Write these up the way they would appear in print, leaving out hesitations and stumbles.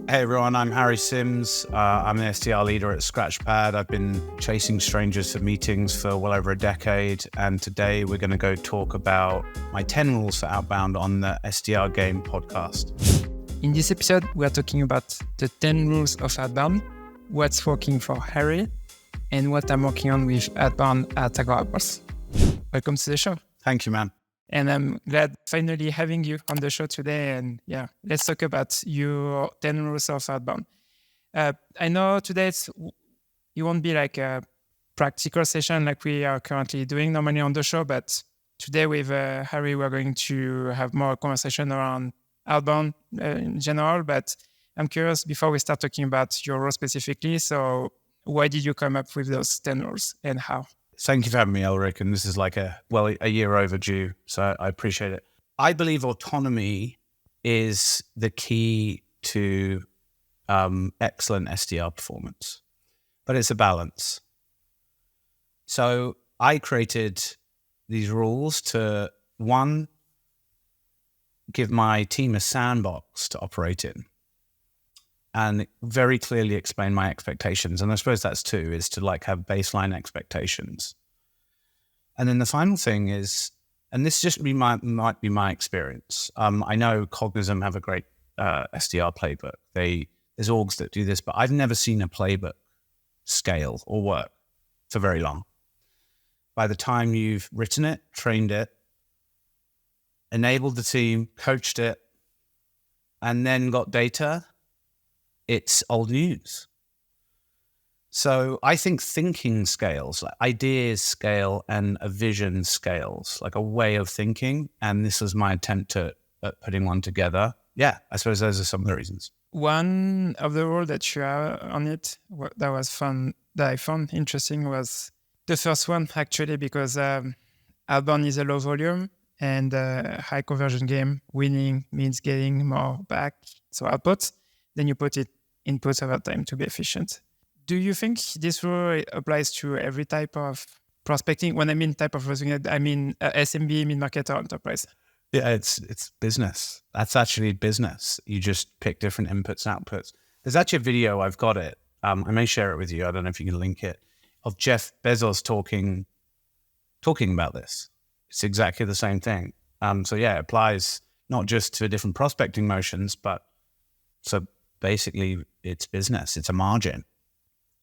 Hey everyone, I'm Harry Sims. I'm the SDR Leader at Scratchpad. I've been chasing strangers for meetings for well over a decade, and today we're going to go talk about my 10 rules for Outbound on the SDR Game Podcast. In this episode, we are talking about the 10 rules of Outbound, what's working for Harry, and what I'm working on with Outbound at Agora Pulse. Welcome to the show. Thank you, man. And I'm glad finally having you on the show today. And yeah, let's talk about your 10 rules of Outbound. I know today it won't be like a practical session like we are currently doing normally on the show, but today with Harry, we're going to have more conversation around Outbound in general. But I'm curious, before we start talking about your role specifically, so why did you come up with those 10 rules and how? Thank you for having me, Elric. And this is like a year overdue, so I appreciate it. I believe autonomy is the key to excellent SDR performance, but it's a balance. So I created these rules to, one, give my team a sandbox to operate in and very clearly explain my expectations. And I suppose that's two, is to like have baseline expectations. And then the final thing is, and this just might be my experience. I know Cognizant have a great SDR playbook. There's orgs that do this, but I've never seen a playbook scale or work for very long. By the time you've written it, trained it, enabled the team, coached it, and then got data, it's old news. So I think thinking scales, like ideas scale and a vision scales, like a way of thinking. And this was my attempt at putting one together. Yeah, I suppose those are some of the reasons. One of the rules that you have on it that was fun, that I found interesting, was the first one, actually, because Outbound is a low volume and a high conversion game. Winning means getting more back, so output. Then you put it inputs over time to be efficient. Do you think this rule applies to every type of prospecting? When I mean type of prospecting, I mean SMB, mid-market, or enterprise. Yeah, it's business. That's actually business. You just pick different inputs and outputs. There's actually a video, I've got it. I may share it with you. I don't know if you can link it, of Jeff Bezos talking about this. It's exactly the same thing. So yeah, it applies not just to different prospecting motions, but so basically it's business. It's a margin.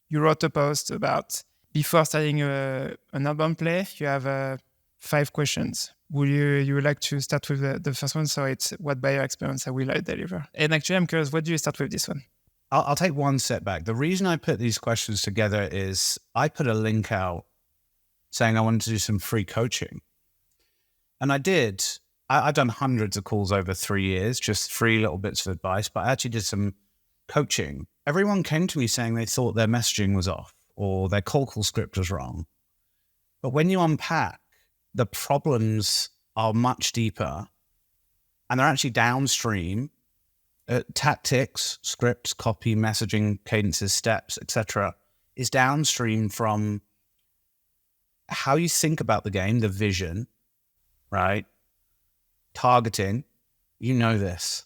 You wrote a post about before starting an outbound play, you have 5 questions. Would you like to start with the first one? So it's, what buyer experience will I deliver? And actually, I'm curious, what do you start with this one? I'll take one step back. The reason I put these questions together is I put a link out saying I wanted to do some free coaching. And I did. I've done hundreds of calls over 3 years, just free little bits of advice, but I actually did some coaching. Everyone came to me saying they thought their messaging was off or their call script was wrong. But when you unpack, the problems are much deeper and they're actually downstream. Tactics, scripts, copy, messaging, cadences, steps, etc., is downstream from how you think about the game, the vision, right? Targeting, you know this.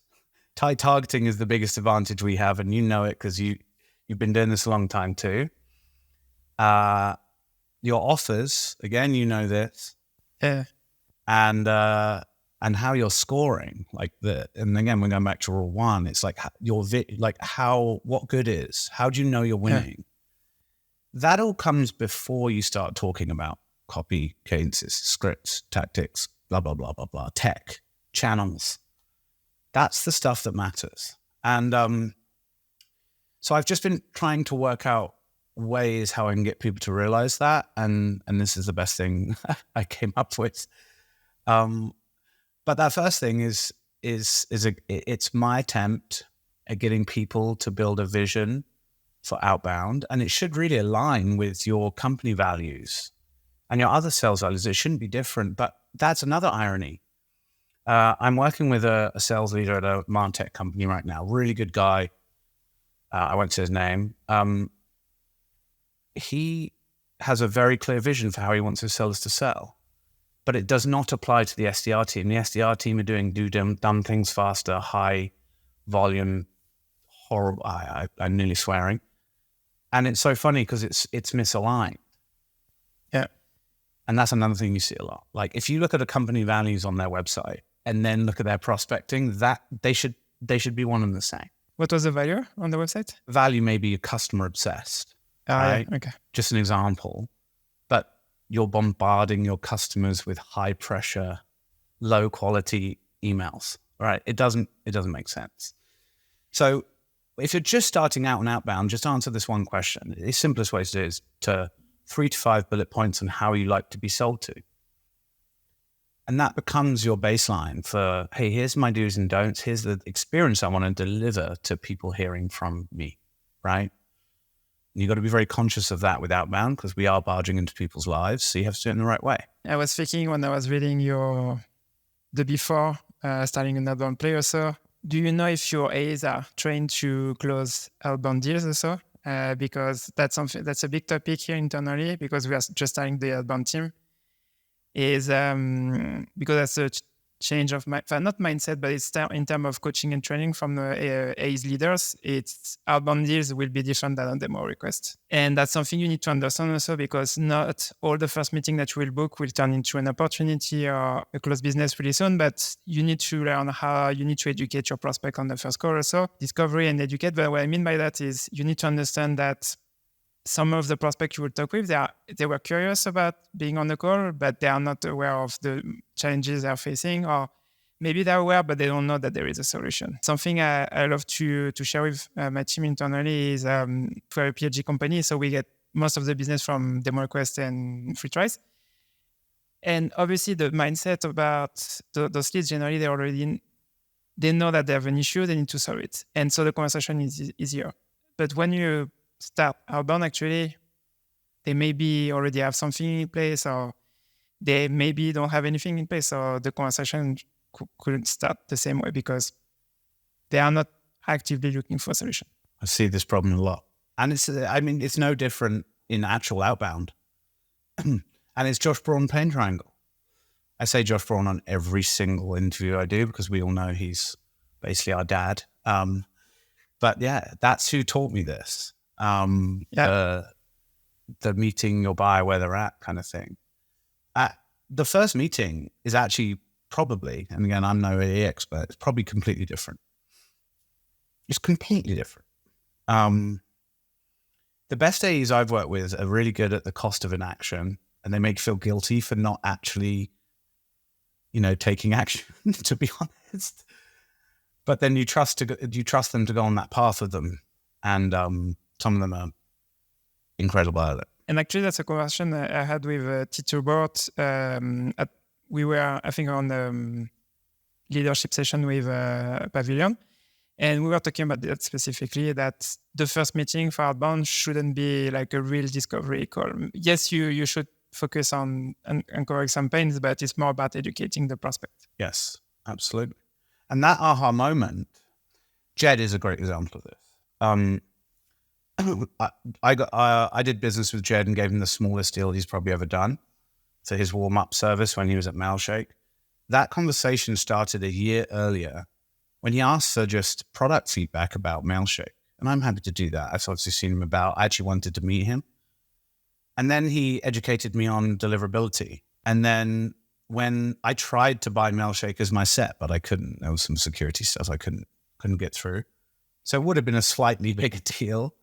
Targeting is the biggest advantage we have, and you know it because you've been doing this a long time too. Your offers, again, you know this. Yeah. And how you're scoring, and again, we're going back to rule 1. It's like what good is? How do you know you're winning? Yeah. That all comes before you start talking about copy, cadences, scripts, tactics, blah, blah, blah, blah, blah, tech, channels. That's the stuff that matters. And so I've just been trying to work out ways how I can get people to realize that. And this is the best thing I came up with. But that first thing is it's my attempt at getting people to build a vision for Outbound. And it should really align with your company values and your other sales values. It shouldn't be different, but that's another irony. I'm working with a sales leader at a MarTech company right now. Really good guy. I won't say his name. He has a very clear vision for how he wants his sellers to sell, but it does not apply to the SDR team. The SDR team are doing dumb things faster, high volume, horrible. I'm nearly swearing. And it's so funny because it's misaligned. Yeah. And that's another thing you see a lot. Like if you look at a company values on their website and then look at their prospecting, that they should be one and the same. What was the value on the website? Value may be customer obsessed. Right? Yeah. Okay. Just an example. But you're bombarding your customers with high pressure, low quality emails. Right? It doesn't make sense. So if you're just starting out on Outbound, just answer this one question. The simplest way to do it is to 3 to 5 bullet points on how you like to be sold to. And that becomes your baseline for, hey, here's my do's and don'ts. Here's the experience I want to deliver to people hearing from me, right? You've got to be very conscious of that with Outbound because we are barging into people's lives. So you have to do it in the right way. I was thinking when I was reading the before starting an Outbound play or so, do you know if your AEs are trained to close Outbound deals or so? Because that's a big topic here internally because we are just starting the Outbound team. Is because that's a change of not mindset, but it's in terms of coaching and training from the AEs leaders. It's Outbound deals will be different than a demo request, and that's something you need to understand also because not all the first meeting that you will book will turn into an opportunity or a closed business really soon. But you need to learn how you need to educate your prospect on the first call also, discovery and educate. But what I mean by that is you need to understand that some of the prospects you will talk with, they were curious about being on the call, but they are not aware of the challenges they're facing, or maybe they're aware, but they don't know that there is a solution. Something I love to share with my team internally is we're a PLG company, so we get most of the business from demo requests and free tries. And obviously the mindset about those leads, generally they know that they have an issue, they need to solve it. And so the conversation is easier. But when you start Outbound, actually, they maybe already have something in place or they maybe don't have anything in place. So the conversation couldn't start the same way because they are not actively looking for a solution. I see this problem a lot. And it's no different in actual Outbound. And it's Josh Braun pain triangle. I say Josh Braun on every single interview I do because we all know he's basically our dad. But yeah, that's who taught me this. The meeting your buyer where they're at kind of thing. The first meeting is actually probably, and again, I'm no AE expert, it's probably completely different. It's completely different. The best AEs I've worked with are really good at the cost of inaction, and they make you feel guilty for not actually, taking action, to be honest. But then you trust them to go on that path with them. And some of them are incredible at it. And actually, that's a conversation I had with Tito Bort. We were, I think, on the leadership session with Pavilion. And we were talking about that specifically, that the first meeting for Outbound shouldn't be like a real discovery call. Yes, you should focus on uncovering some pains, but it's more about educating the prospect. Yes, absolutely. And that aha moment, Jed is a great example of this. I did business with Jed and gave him the smallest deal he's probably ever done for his warm-up service when he was at Mailshake. That conversation started a year earlier when he asked for just product feedback about Mailshake. And I'm happy to do that. I've obviously seen him about. I actually wanted to meet him. And then he educated me on deliverability. And then when I tried to buy Mailshake as my set, but I couldn't. There was some security stuff I couldn't get through. So it would have been a slightly bigger deal.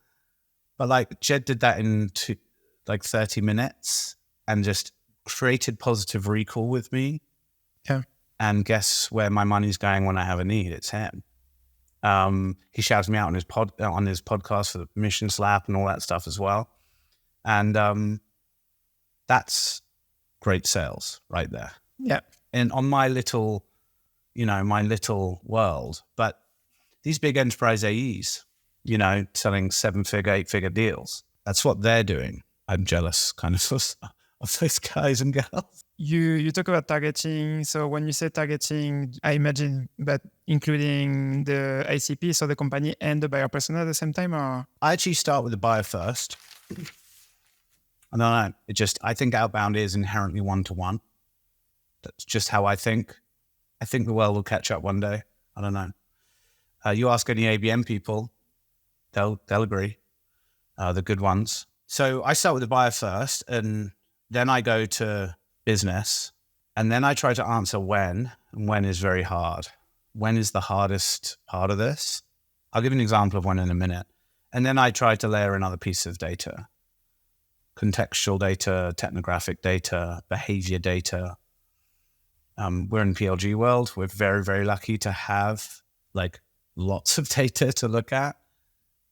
But Jed did that in 30 minutes and just created positive recall with me. Yeah. And guess where my money's going when I have a need? It's him. He shouts me out on his podcast for the mission slap and all that stuff as well. And that's great sales right there. Yeah. And on my little world, but these big enterprise AEs, selling 7-figure, 8-figure deals, that's what they're doing. I'm jealous kind of those guys and girls. You talk about targeting. So when you say targeting, I imagine that including the ICP, so the company and the buyer persona at the same time, or? I actually start with the buyer first. I don't know. I think Outbound is inherently one-to-one. That's just how I think. I think the world will catch up one day. I don't know. You ask any ABM people, they'll agree, the good ones. So I start with the buyer first, and then I go to business, and then I try to answer when, and when is very hard. When is the hardest part of this? I'll give you an example of when in a minute. And then I try to layer in other pieces of data, contextual data, technographic data, behavior data. We're in PLG world. We're very, very lucky to have like lots of data to look at.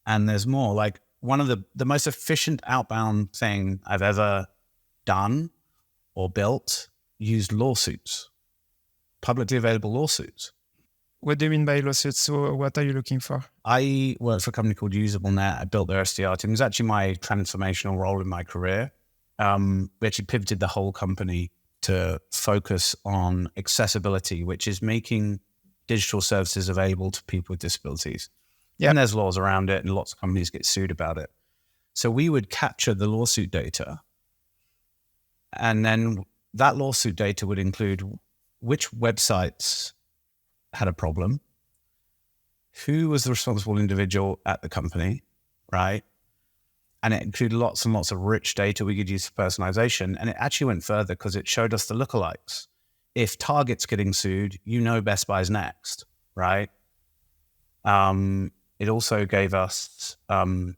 And there's more. Like one of the most efficient outbound thing I've ever done or built used lawsuits, publicly available lawsuits. What do you mean by lawsuits? So what are you looking for? I worked for a company called UserGems. I built their SDR team. It was actually my transformational role in my career. We actually pivoted the whole company to focus on accessibility, which is making digital services available to people with disabilities. Yeah. And there's laws around it, and lots of companies get sued about it. So we would capture the lawsuit data, and then that lawsuit data would include which websites had a problem, who was the responsible individual at the company, right? And it included lots and lots of rich data we could use for personalization. And it actually went further because it showed us the lookalikes. If Target's getting sued, Best Buy's next, right? It also gave us an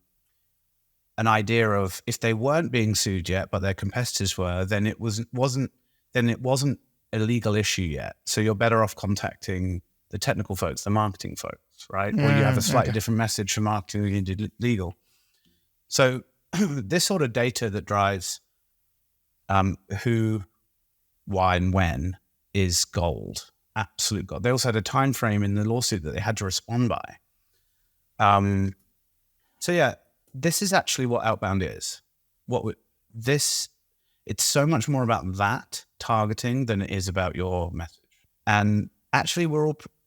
idea of if they weren't being sued yet, but their competitors were, then it wasn't a legal issue yet. So you're better off contacting the technical folks, the marketing folks, right? Or you have a slightly different message from marketing than you did legal. So this sort of data that drives who, why, and when is gold, absolute gold. They also had a time frame in the lawsuit that they had to respond by. So yeah, this is actually what Outbound is. It's so much more about that targeting than it is about your message. And actually,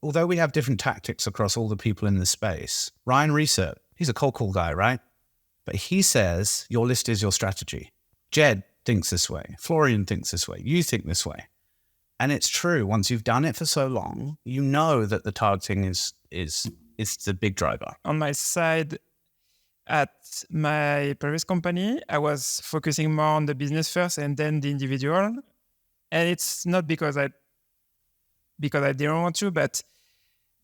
although we have different tactics across all the people in this space, Ryan Research, he's a cold call guy, right? But he says your list is your strategy. Jed thinks this way. Florian thinks this way. You think this way. And it's true. Once you've done it for so long, you know that the targeting is the big driver. On my side, at my previous company, I was focusing more on the business first and then the individual. And it's not because I didn't want to, but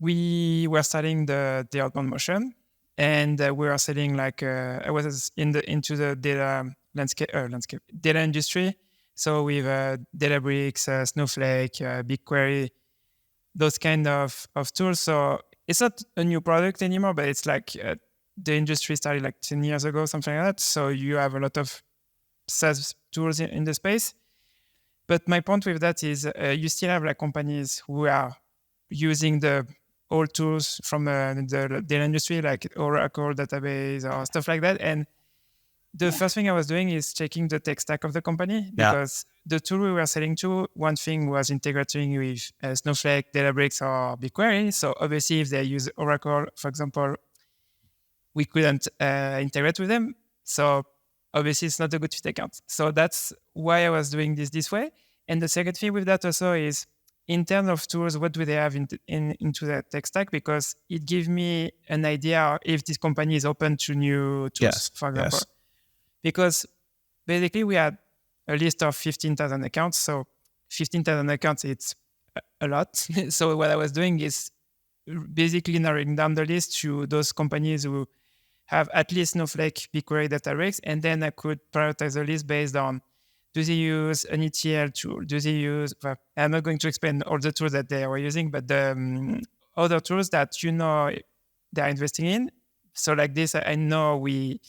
we were starting the outbound motion, and we were selling I was into the data data industry. So with Databricks, Snowflake, BigQuery, those kind of tools. So it's not a new product anymore, but it's the industry started 10 years ago, something like that. So you have a lot of SaaS tools in the space. But my point with that is you still have companies who are using the old tools from the data industry, like Oracle database or stuff like that. And the first thing I was doing is checking the tech stack of the company, because the tool we were selling to, one thing was integrating with Snowflake, Databricks, or BigQuery. So obviously, if they use Oracle, for example, we couldn't integrate with them. So obviously, it's not a good fit account. So that's why I was doing this way. And the second thing with that also is, in terms of tools, what do they have into the tech stack? Because it gives me an idea if this company is open to new tools, for example. Yes. Because basically, we had a list of 15,000 accounts. So 15,000 accounts, it's a lot. So what I was doing is basically narrowing down the list to those companies who have at least Snowflake, BigQuery, Databricks, and then I could prioritize the list based on, do they use an ETL tool? Do they use, I'm not going to explain all the tools that they were using, but the other tools that they're investing in. So like this, I know we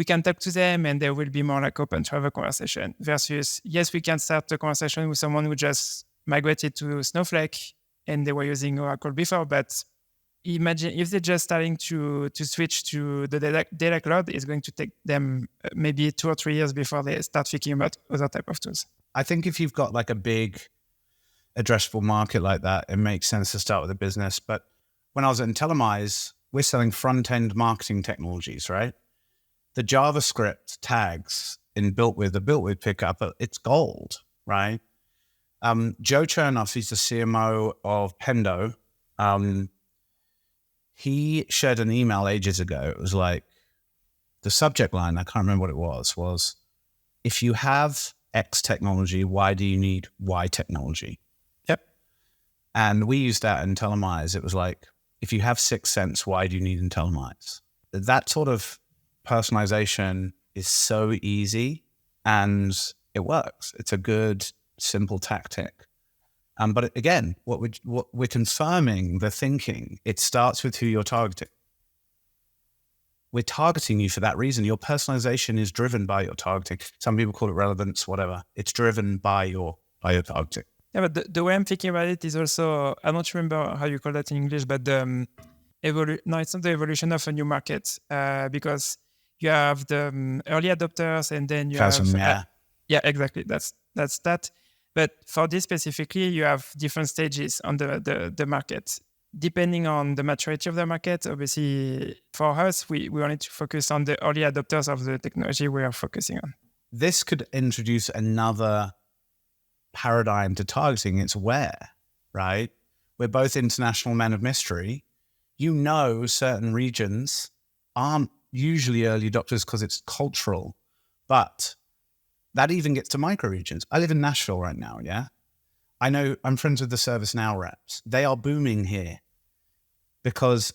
can talk to them and they will be more open to have a conversation, versus, yes, we can start a conversation with someone who just migrated to Snowflake and they were using Oracle before, but imagine if they're just starting to switch to the data cloud, it's going to take them maybe 2 or 3 years before they start thinking about other type of tools. I think if you've got a big addressable market like that, it makes sense to start with a business. But when I was at Intellimise, we're selling front-end marketing technologies, right? The JavaScript tags in built with pickup, it's gold, right? Joe Chernoff, he's the CMO of Pendo. he shared an email ages ago. It was like, the subject line, I can't remember what it was if you have X technology, why do you need Y technology? Yep. And we used that in Telemise. It was like, if you have 6 cents, why do you need Telemise? That sort of personalization is so easy and it works. It's a good, simple tactic. But again, what we're confirming the thinking. It starts with who you're targeting. We're targeting you for that reason. Your personalization is driven by your targeting. Some people call it relevance, whatever. It's driven by your targeting. Yeah, but the way I'm thinking about it is also, I don't remember how you call that in English, but no, it's not the evolution of a new market, because you have the early adopters and then you have... Yeah, exactly. That's that. But for this specifically, you have different stages on the market. Depending on the maturity of the market, obviously, for us, we wanted to focus on the early adopters of the technology we are focusing on. This could introduce another paradigm to targeting. It's where, right? We're both international men of mystery. You know, certain regions aren't usually early adopters because it's cultural, but that even gets to micro regions. I live in Nashville right now, yeah? I know I'm friends with the ServiceNow reps. They are booming here because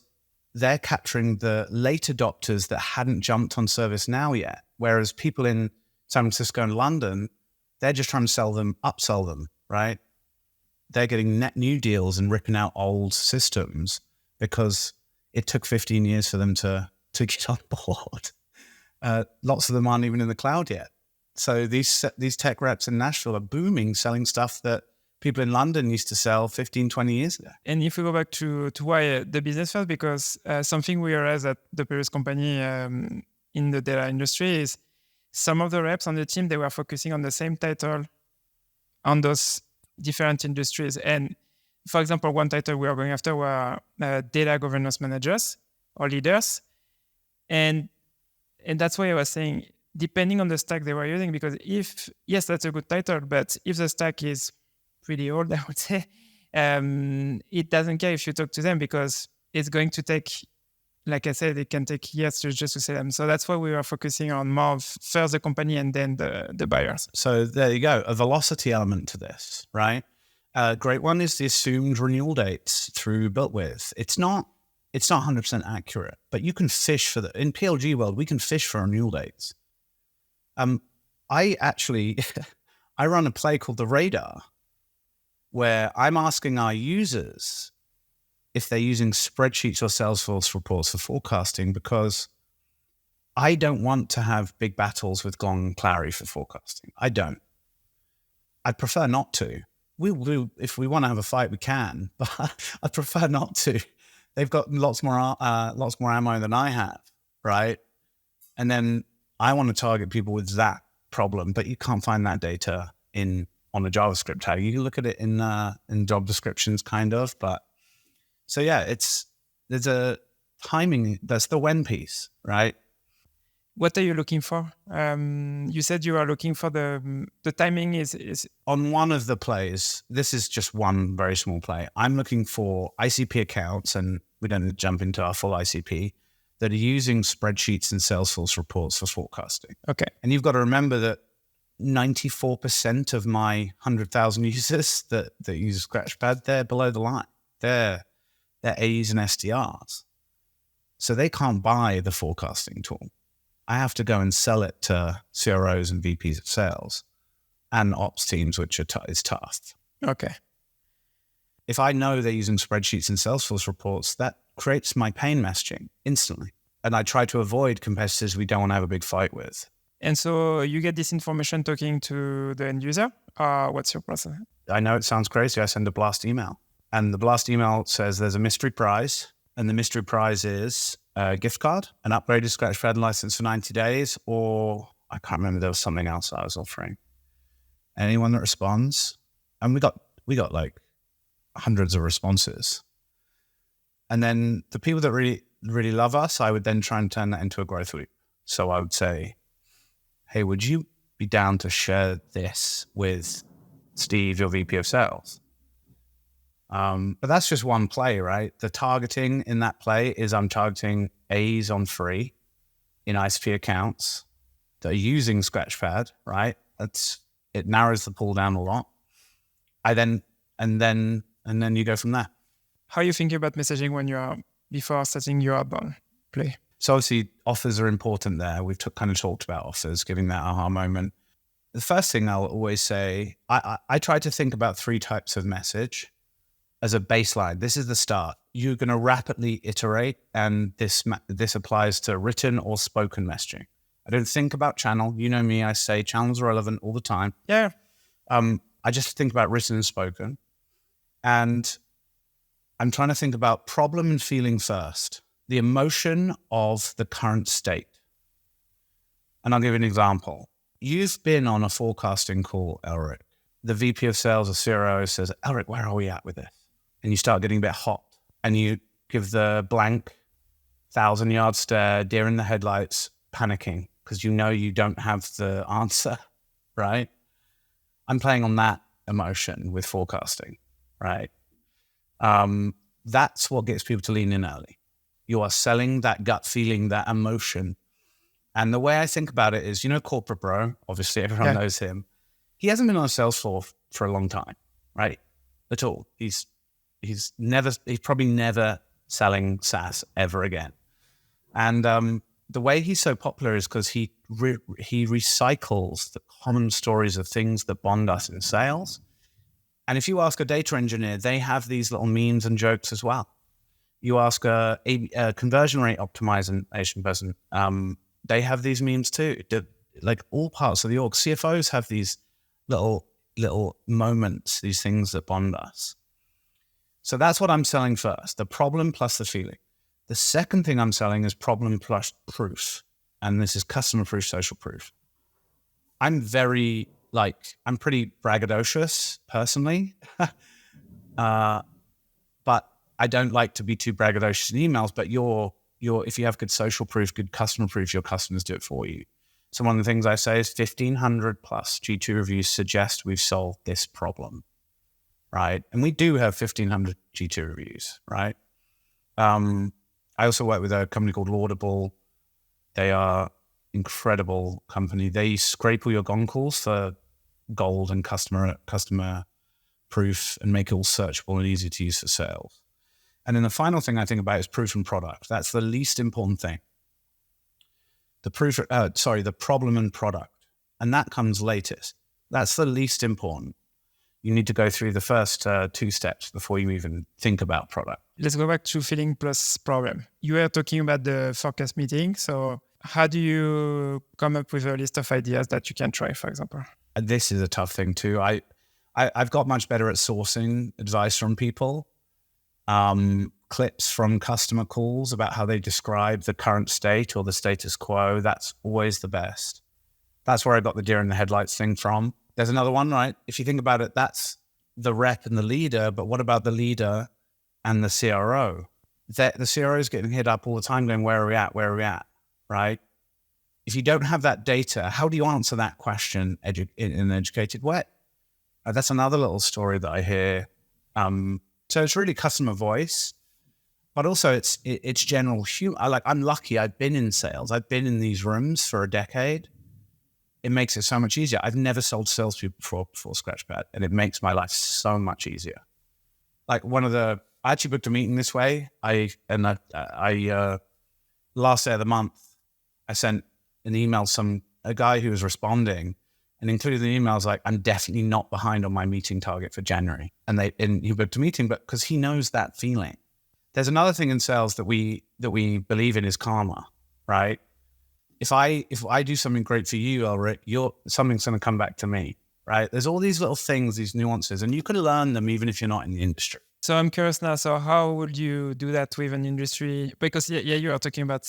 they're capturing the late adopters that hadn't jumped on ServiceNow yet. Whereas people in San Francisco and London, they're just trying to upsell them, right? They're getting net new deals and ripping out old systems because it took 15 years for them to get on board. Lots of them aren't even in the cloud yet. So these tech reps in Nashville are booming, selling stuff that people in London used to sell 15, 20 years ago. And if we go back to why the business first, because something we realized at the previous company in the data industry is some of the reps on the team, they were focusing on the same title on those different industries. And for example, one title we were going after were data governance managers or leaders. And that's why I was saying, depending on the stack they were using, because yes, that's a good title, but if the stack is pretty old, I would say, it doesn't care if you talk to them because it's going to take, like I said, it can take years just to say them. So that's why we were focusing on more of first the company and then the buyers. So there you go, a velocity element to this, right? A great one is the assumed renewal dates through built with. It's not 100% accurate, but you can fish for in PLG world, we can fish for renewal dates. I run a play called the Radar, where I'm asking our users if they're using spreadsheets or Salesforce reports for forecasting, because I don't want to have big battles with Gong and Clary for forecasting. I don't. I'd prefer not to. We will do, if we want to have a fight, we can, but I'd prefer not to. They've got lots more ammo than I have, right? And then I want to target people with that problem, but you can't find that data on a JavaScript tag. You can look at it in job descriptions, kind of, but so yeah, there's a timing. That's the when piece, right? What are you looking for? You said you are looking for the timing is on one of the plays. This is just one very small play. I'm looking for ICP accounts, and we don't jump into our full ICP, that are using spreadsheets and Salesforce reports for forecasting. Okay. And you've got to remember that 94% of my 100,000 users that use Scratchpad, they're below the line. They're AEs and SDRs. So they can't buy the forecasting tool. I have to go and sell it to CROs and VPs of sales and ops teams, which is tough. Okay. If I know they're using spreadsheets and Salesforce reports, that creates my pain messaging instantly. And I try to avoid competitors we don't want to have a big fight with. And so you get this information talking to the end user? What's your process? I know it sounds crazy. I send a blast email. And the blast email says there's a mystery prize. And the mystery prize is a gift card, an upgraded Scratchpad license for 90 days, or I can't remember, there was something else I was offering. Anyone that responds, and we got like hundreds of responses. And then the people that really, really love us, I would then try and turn that into a growth loop. So I would say, hey, would you be down to share this with Steve, your VP of sales? But that's just one play, right? The targeting in that play is I'm targeting A's on free in ISP accounts that are using Scratchpad, right? It narrows the pool down a lot. And then you go from there. How are you thinking about messaging when before starting your outbound play? So obviously offers are important there. We've kind of talked about offers, giving that aha moment. The first thing I'll always say, I try to think about 3 types of message as a baseline. This is the start. You're going to rapidly iterate, and this applies to written or spoken messaging. I don't think about channel. You know me, I say channels are relevant all the time. Yeah. I just think about written and spoken. And I'm trying to think about problem and feeling first, the emotion of the current state. And I'll give you an example. You've been on a forecasting call, Elric. The VP of sales or CRO says, Elric, where are we at with this? And you start getting a bit hot and you give the blank 1,000-yard stare, deer in the headlights, panicking because you know you don't have the answer, right? I'm playing on that emotion with forecasting, right? That's what gets people to lean in early. You are selling that gut feeling, that emotion. And the way I think about it is, Corporate Bro, obviously everyone knows him. He hasn't been on a sales floor for a long time, right? At all. He's probably never selling SaaS ever again. And the way he's so popular is because he recycles the common stories of things that bond us in sales. And if you ask a data engineer, they have these little memes and jokes as well. You ask a conversion rate optimization person, they have these memes too. Like all parts of the org, CFOs have these little moments, these things that bond us. So that's what I'm selling first, the problem plus the feeling. The second thing I'm selling is problem plus proof. And this is customer proof, social proof. I'm pretty braggadocious personally. But I don't like to be too braggadocious in emails, but if you have good social proof, good customer proof, your customers do it for you. So one of the things I say is 1,500 plus G2 reviews suggest we've solved this problem, right? And we do have 1,500 G2 reviews, right? I also work with a company called Laudable. They are incredible company. They scrape all your gong calls for gold and customer proof and make it all searchable and easy to use for sales. And then the final thing I think about is proof and product. That's the least important thing. The problem and product. And that comes latest. That's the least important. You need to go through the first 2 steps before you even think about product. Let's go back to feeling plus problem. You were talking about the forecast meeting. So how do you come up with a list of ideas that you can try, for example? This is a tough thing too. I've got much better at sourcing advice from people. Clips from customer calls about how they describe the current state or the status quo. That's always the best. That's where I got the deer in the headlights thing from. There's another one, right? If you think about it, that's the rep and the leader, but what about the leader and the CRO? The CRO is getting hit up all the time going, where are we at? Where are we at? Right? If you don't have that data, how do you answer that question in an educated way? That's another little story that I hear. So it's really customer voice, but also it's general humor. I'm lucky. I've been in sales. I've been in these rooms for a decade. It makes it so much easier. I've never sold salespeople before Scratchpad, and it makes my life so much easier. Like I actually booked a meeting this way. I last day of the month, I sent an email to a guy who was responding, and included in the emails like, I'm definitely not behind on my meeting target for January. And he booked a meeting, but because he knows that feeling. There's another thing in sales that we believe in is karma, right? If I do something great for you, Ulrich, something's going to come back to me, right? There's all these little things, these nuances, and you can learn them even if you're not in the industry. So I'm curious now. So how would you do that with an industry? Because you are talking about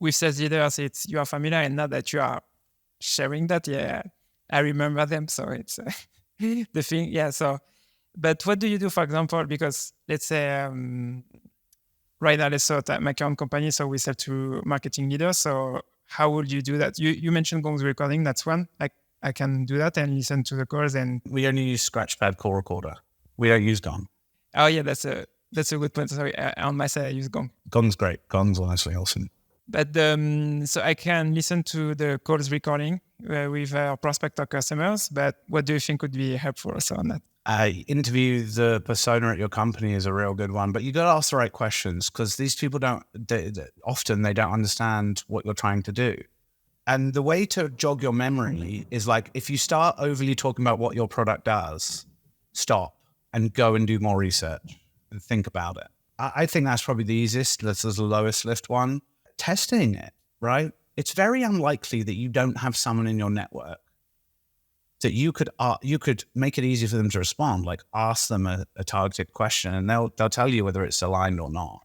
with sales leaders, you are familiar, and now that you are sharing that, I remember them. So it's the thing. Yeah. So, but what do you do, for example? Because let's say right now, let's say my current company, so we sell to marketing leaders. So how would you do that? You mentioned Gong's recording. That's one. I can do that and listen to the calls. And we only use Scratchpad call recorder. We don't use Gong. Oh yeah, that's a good point. Sorry, on my side I use Gong. Gong's great. Gong's honestly awesome. But so I can listen to the calls recording with our prospect or customers. But what do you think would be helpful also on that? Interview the persona at your company is a real good one, but you got to ask the right questions, because these people often they don't understand what you're trying to do. And the way to jog your memory is like, if you start overly talking about what your product does, stop and go and do more research and think about it. I think that's probably the easiest. That's the lowest lift one. Testing it, right? It's very unlikely that you don't have someone in your network that you could make it easy for them to respond, like ask them a targeted question and they'll tell you whether it's aligned or not.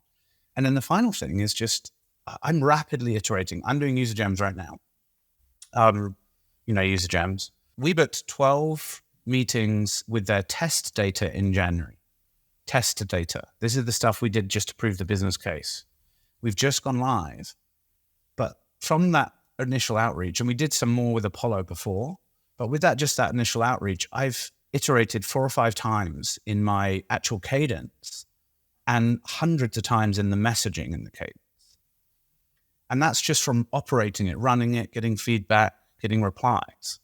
And then the final thing is just, I'm rapidly iterating. I'm doing UserGems right now. UserGems. We booked 12 meetings with their test data in January. Test data. This is the stuff we did just to prove the business case. We've just gone live. But from that initial outreach, and we did some more with Apollo before, but with that initial outreach, I've iterated 4 or 5 times in my actual cadence and hundreds of times in the messaging in the cadence. And that's just from operating it, running it, getting feedback, getting replies.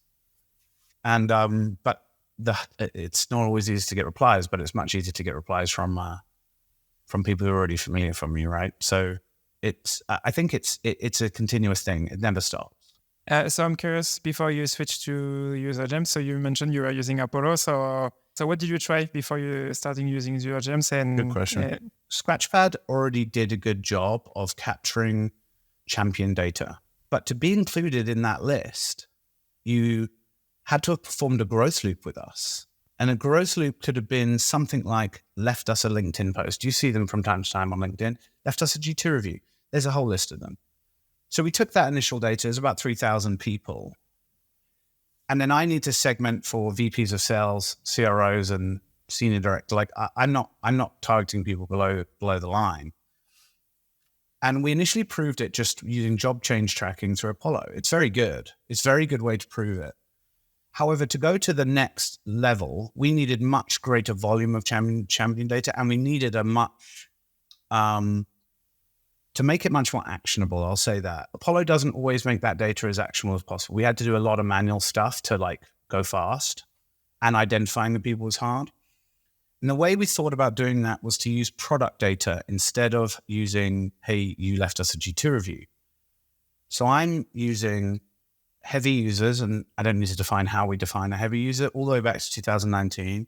And but it's not always easy to get replies, but it's much easier to get replies from people who are already familiar from you, right? So I think it's a continuous thing. It never stops. So I'm curious, before you switch to UserGems, so you mentioned you were using Apollo. So what did you try before you starting using UserGems? And good question. Scratchpad already did a good job of capturing champion data. But to be included in that list, you had to have performed a growth loop with us. And a growth loop could have been something like left us a LinkedIn post. You see them from time to time on LinkedIn. Left us a G2 review. There's a whole list of them. So we took that initial data, it's about 3,000 people. And then I need to segment for VPs of sales, CROs, and senior director. Like I'm not targeting people below the line. And we initially proved it just using job change tracking through Apollo. It's very good. It's a very good way to prove it. However, to go to the next level, we needed much greater volume of champion data, and we needed a much to make it much more actionable, I'll say that. Apollo doesn't always make that data as actionable as possible. We had to do a lot of manual stuff to like go fast, and identifying the people was hard. And the way we thought about doing that was to use product data instead of using, hey, you left us a G2 review. So I'm using heavy users, and I don't need to define how we define a heavy user, all the way back to 2019.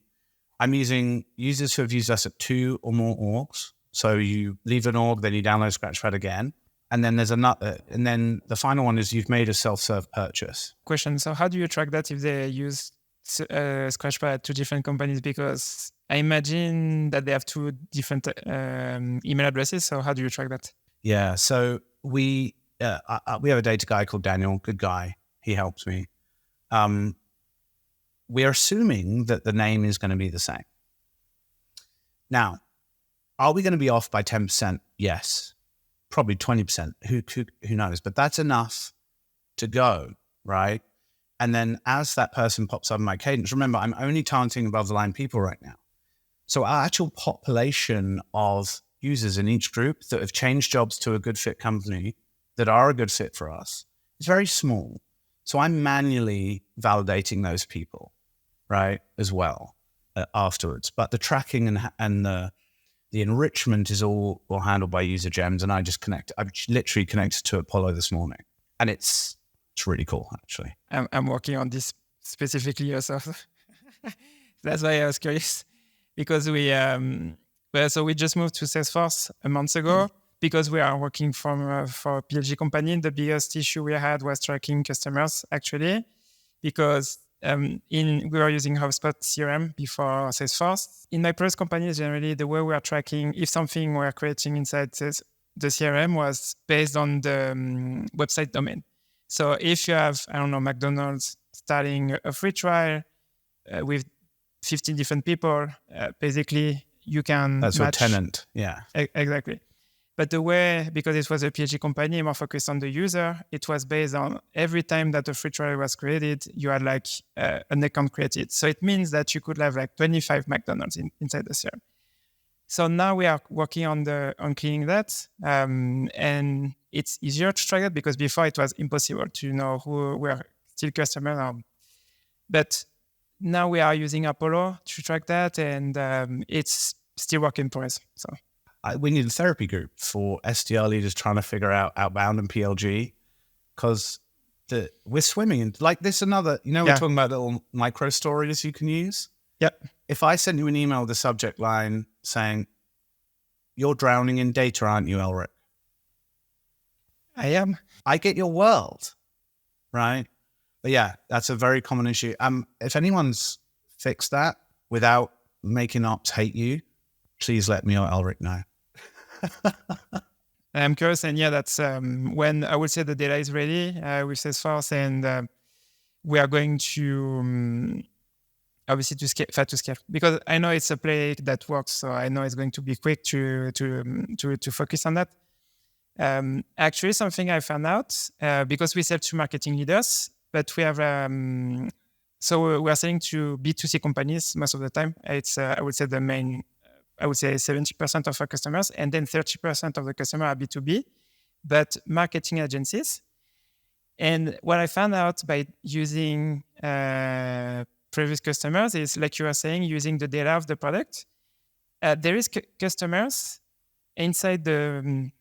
I'm using users who have used us at 2 or more orgs. So you leave an org, then you download Scratchpad again. And then there's another, and then the final one is you've made a self-serve purchase. Question. So how do you track that if they use Scratchpad at 2 different companies? Because I imagine that they have 2 different email addresses. So how do you track that? Yeah. So we have a data guy called Daniel, good guy. He helps me. We are assuming that the name is going to be the same. Now, are we going to be off by 10%? Yes. Probably 20%. Who knows? But that's enough to go, right? And then as that person pops up in my cadence, remember, I'm only targeting above the line people right now. So our actual population of users in each group that have changed jobs to a good fit company that are a good fit for us is very small. So I'm manually validating those people, right, as well afterwards. But the tracking and the enrichment is all handled by UserGems, and I've literally connected to Apollo this morning, and it's really cool, actually. I'm working on this specifically yourself. That's why I was curious, because we just moved to Salesforce a month ago because we are working for a PLG company. The biggest issue we had was tracking customers, actually, because we were using HubSpot CRM before Salesforce. In my previous companies, generally, the way we are tracking, if something we are creating inside the CRM was based on the website domain. So if you have, McDonald's starting a free trial with 15 different people, basically you can That's match. Your tenant, yeah. Exactly. But the way, because it was a PLG company, more focused on the user, it was based on every time that a free trial was created, you had an account created. So it means that you could have 25 McDonald's inside the CRM. So now we are working on cleaning that, and it's easier to track that because before it was impossible to know who were still customers. But now we are using Apollo to track that, and it's still working for us. So we need a therapy group for SDR leaders trying to figure out Outbound and PLG, because we're swimming in like this. Another, we're talking about little micro stories you can use. Yep. If I send you an email with the subject line saying, "You're drowning in data, aren't you, Elric?" I am. I get your world, right? But yeah, that's a very common issue. If anyone's fixed that without making ops hate you, please let me or Elric know. I'm curious, and that's when I would say the data is ready with Salesforce, and we are going to obviously to scale because I know it's a play that works, so I know it's going to be quick to focus on that. Actually, something I found out because we sell to marketing leaders, but we have so we are selling to B2C companies most of the time. It's I would say the main. I would say 70% of our customers, and then 30% of the customers are B2B, but marketing agencies. And what I found out by using previous customers is, like you were saying, using the data of the product. There is customers inside the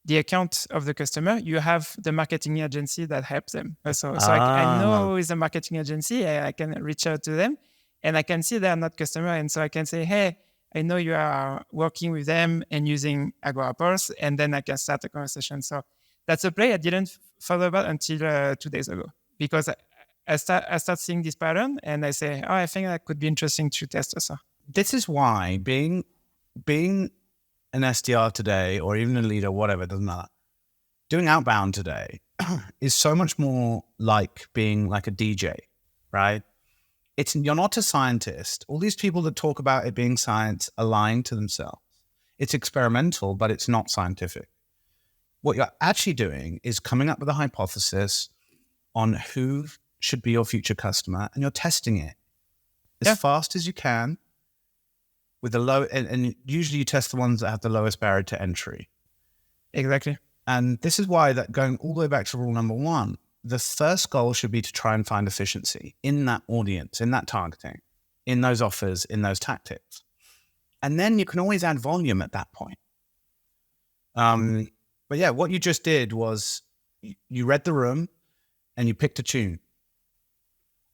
account of the customer. You have the marketing agency that helps them. So I know it's a marketing agency. I can reach out to them, and I can see they are not customer, and so I can say, hey, I know you are working with them and using Agora Pulse, and then I can start a conversation. So that's a play I didn't follow about until 2 days ago, because I start seeing this pattern, and I say, oh, I think that could be interesting to test also. This is why being an SDR today, or even a leader, whatever, doesn't matter, doing outbound today is so much more like being like a DJ, right? You're not a scientist. All these people that talk about it being science are lying to themselves. It's experimental, but it's not scientific. What you're actually doing is coming up with a hypothesis on who should be your future customer, and you're testing it as fast as you can with the low, and usually you test the ones that have the lowest barrier to entry. Exactly. And this is why that going all the way back to rule number 1, the first goal should be to try and find efficiency in that audience, in that targeting, in those offers, in those tactics. And then you can always add volume at that point. But yeah, what you just did was you read the room and you picked a tune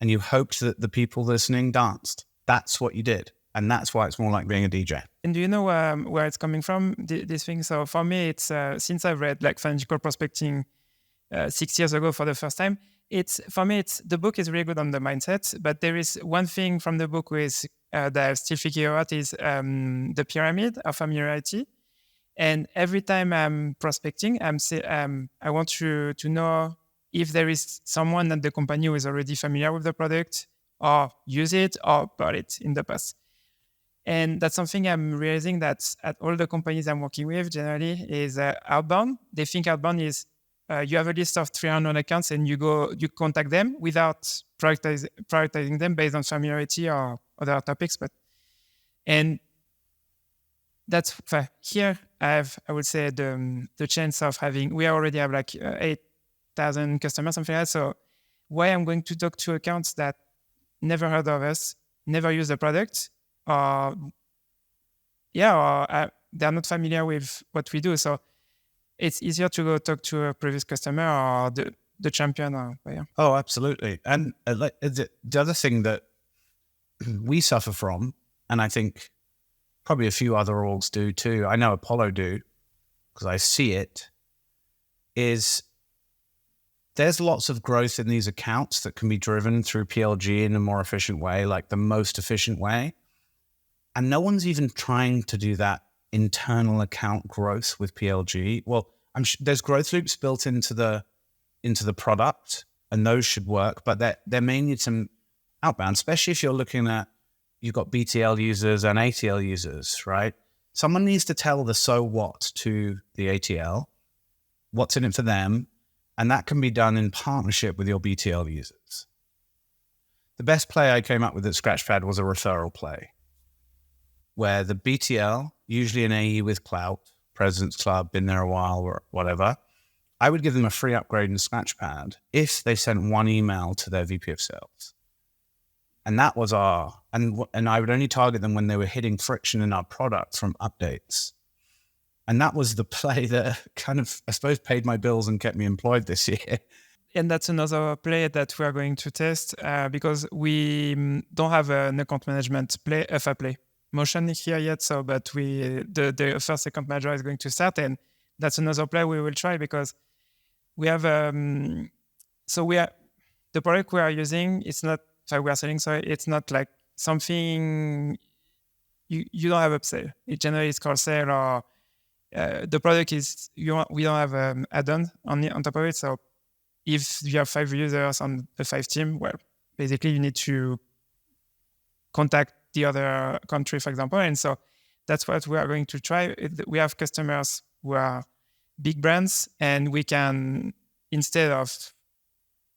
and you hoped that the people listening danced. That's what you did. And that's why it's more like being a DJ. And do you know where it's coming from, this thing? So for me, it's since I've read like financial prospecting 6 years ago for the first time, the book is really good on the mindset, but there is one thing from the book that I still figure out is the pyramid of familiarity. And every time I'm prospecting, I want to know if there is someone at the company who is already familiar with the product or use it or bought it in the past. And that's something I'm realizing that at all the companies I'm working with generally is outbound. They think outbound is you have a list of 300 accounts and you contact them without prioritizing them based on familiarity or other topics. And that's here I would say the chance of we already have like 8,000 customers, something like that. So why I'm going to talk to accounts that never heard of us, never use the product, or they're not familiar with what we do. So it's easier to go talk to a previous customer or the champion. Oh, absolutely. And the other thing that we suffer from, and I think probably a few other orgs do too, I know Apollo do, because I see it, is there's lots of growth in these accounts that can be driven through PLG in a more efficient way, like the most efficient way. And no one's even trying to do that internal account growth with PLG. Well, there's growth loops built into the product, and those should work, but there may need some outbound, especially if you're looking at, you've got BTL users and ATL users, right? Someone needs to tell the so what to the ATL, what's in it for them, and that can be done in partnership with your BTL users. The best play I came up with at Scratchpad was a referral play, where the BTL, usually an AE with clout, President's Club, been there a while or whatever, I would give them a free upgrade in Scratchpad if they sent one email to their VP of sales. And that was and I would only target them when they were hitting friction in our product from updates. And that was the play that kind of, I suppose, paid my bills and kept me employed this year. And that's another play that we are going to test because we don't have an account management play, FA play motion here yet. So, but the first account manager is going to start, and that's another play we will try because we have. The product we are using. It's not. We are selling. So it's not like something you don't have upsell. It generally is cross-sell or the product is we don't have add-on on top of it. So if you have 5 users on the 5 team, well, basically you need to contact the other country, for example. And so that's what we are going to try. We have customers who are big brands, and we can, instead of,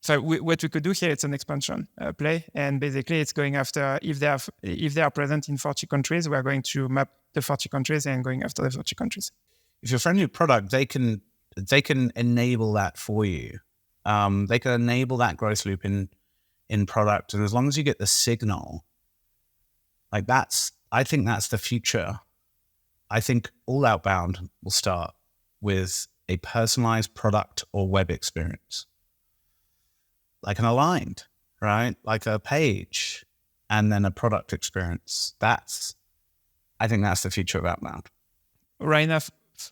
what we could do here, it's an expansion play. And basically it's going after, if they are present in 40 countries, we are going to map the 40 countries and going after the 40 countries. If you're friendly with product, they can enable that for you. They can enable that growth loop in product. And as long as you get the signal, like I think that's the future. I think all outbound will start with a personalized product or web experience. Like an aligned, right? Like a page and then a product experience. I think that's the future of outbound. Right now,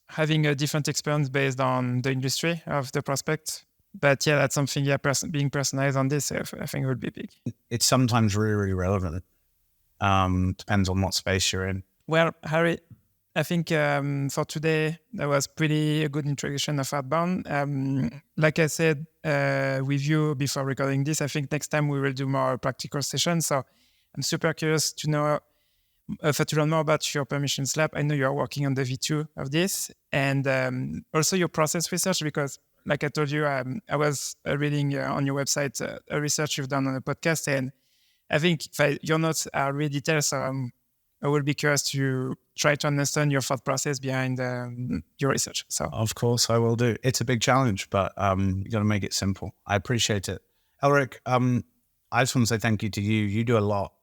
having a different experience based on the industry of the prospect. But yeah, that's something, being personalized on this, I think would be big. It's sometimes really, really relevant. Depends on what space you're in. Well, Harry, I think for today, that was a good introduction of Outbound. Like I said with you before recording this, I think next time we will do more practical sessions. So I'm super curious to know, to learn more about your permissions lab. I know you're working on the V2 of this, and also your process research, because like I told you, I was reading on your website a research you've done on a podcast, and I think your notes are really detailed, so I will be curious to try to understand your thought process behind your research. So, of course, I will do. It's a big challenge, but you got to make it simple. I appreciate it. Elric, I just want to say thank you to you. You do a lot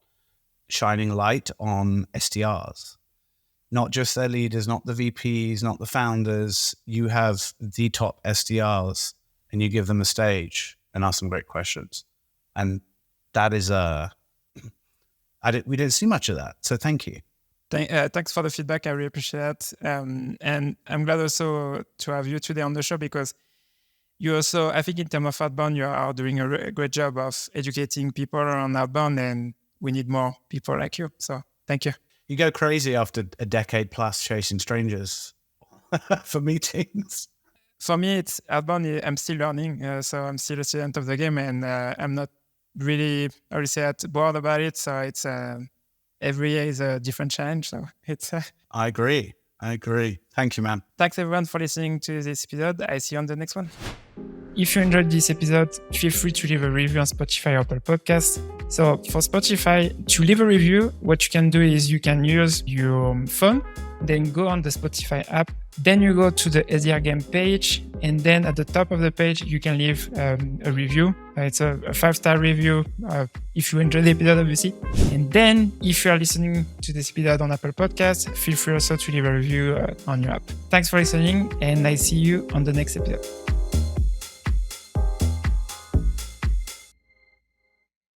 shining light on SDRs, not just their leaders, not the VPs, not the founders. You have the top SDRs and you give them a stage and ask them great questions. And that is we didn't see much of that. So thank you. Thanks for the feedback. I really appreciate that. And I'm glad also to have you today on the show, because you also, I think in terms of Outbound, you are doing a great job of educating people around Outbound, and we need more people like you. So thank you. You go crazy after a decade plus chasing strangers for meetings. For me, it's Outbound. I'm still learning. So I'm still a student of the game, and I'm not really, I would say, bored about it. So it's every year is a different challenge. So it's. I agree. Thank you, man. Thanks everyone for listening to this episode. I see you on the next one. If you enjoyed this episode, feel free to leave a review on Spotify or Apple Podcasts. So for Spotify, to leave a review, what you can do is you can use your phone, then go on the Spotify app, then you go to the SDR Game page, and then at the top of the page, you can leave a review. It's a 5-star review if you enjoyed the episode, obviously. And then if you are listening to this episode on Apple Podcasts, feel free also to leave a review on your app. Thanks for listening, and I see you on the next episode.